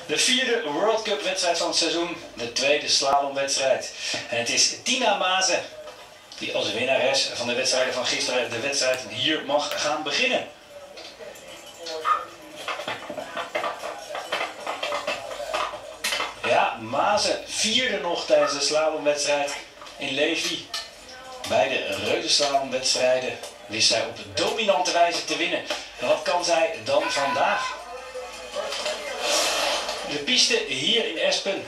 De vierde World Cup wedstrijd van het seizoen, de tweede slalomwedstrijd. En het is Tina Maze die als winnares van de wedstrijden van gisteren de wedstrijd hier mag gaan beginnen. Ja, Maze vierde nog tijdens de slalomwedstrijd in Levi. Bij de reuzenslalomwedstrijden wist zij op dominante wijze te winnen. En wat kan zij dan vandaag? De piste hier in Espen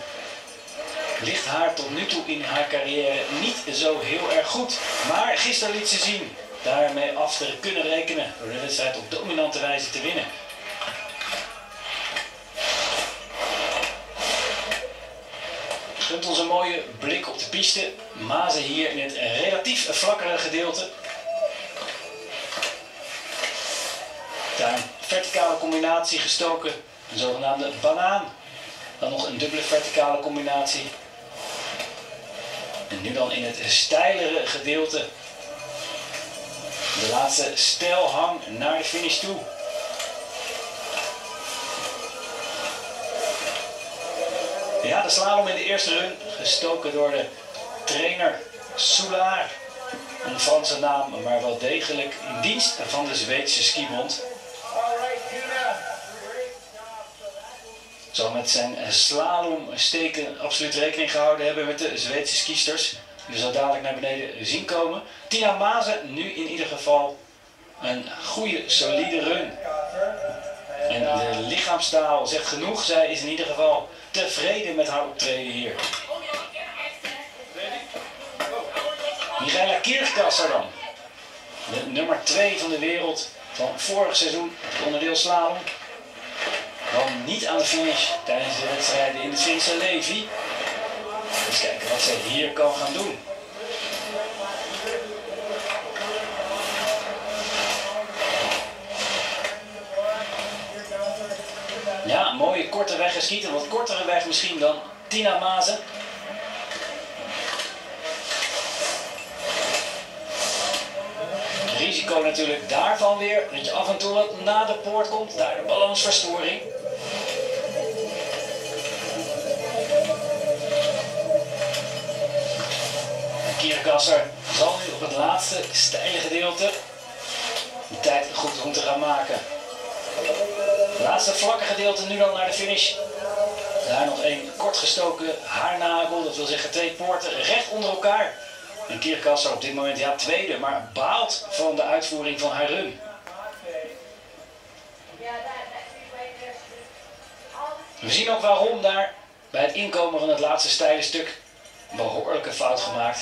ligt haar tot nu toe in haar carrière niet zo heel erg goed. Maar gisteren liet ze zien daarmee af te kunnen rekenen door de wedstrijd op dominante wijze te winnen. Gunt ons een mooie blik op de piste. Maze hier in het relatief vlakkere gedeelte. Daar een verticale combinatie gestoken, een zogenaamde banaan. Dan nog een dubbele verticale combinatie. En nu dan in het steilere gedeelte. De laatste steilhang naar de finish toe. Ja, de slalom in de eerste run, gestoken door de trainer Soulaar. Een Franse naam, maar wel degelijk in dienst van de Zweedse skibond. Zal met zijn slalomsteken absoluut rekening gehouden hebben met de Zweedse skiesters. Die zo dadelijk naar beneden zien komen. Tina Maze nu in ieder geval een goede, solide run. En de lichaamstaal zegt genoeg. Zij is in ieder geval tevreden met haar optreden hier. Michaela Kirchkasser dan. De nummer 2 van de wereld van vorig seizoen, het onderdeel slalom. Kwam niet aan de finish tijdens de wedstrijden in de Finse Levi. Eens kijken wat zij hier kan gaan doen. Ja, mooie korte weg geskiet. Een wat kortere weg misschien dan Tina Maze. Risico natuurlijk daarvan weer dat je af en toe wat na de poort komt. Daar de balansverstoring. Kirchkasser zal nu op het laatste steile gedeelte de tijd goed om te gaan maken. Het laatste vlakke gedeelte nu dan naar de finish. Daar nog een kort gestoken haarnagel, dat wil zeggen 2 poorten recht onder elkaar. En Kirchkasser op dit moment ja tweede, maar baalt van de uitvoering van haar run. We zien ook waarom daar bij het inkomen van het laatste steile stuk een behoorlijke fout gemaakt.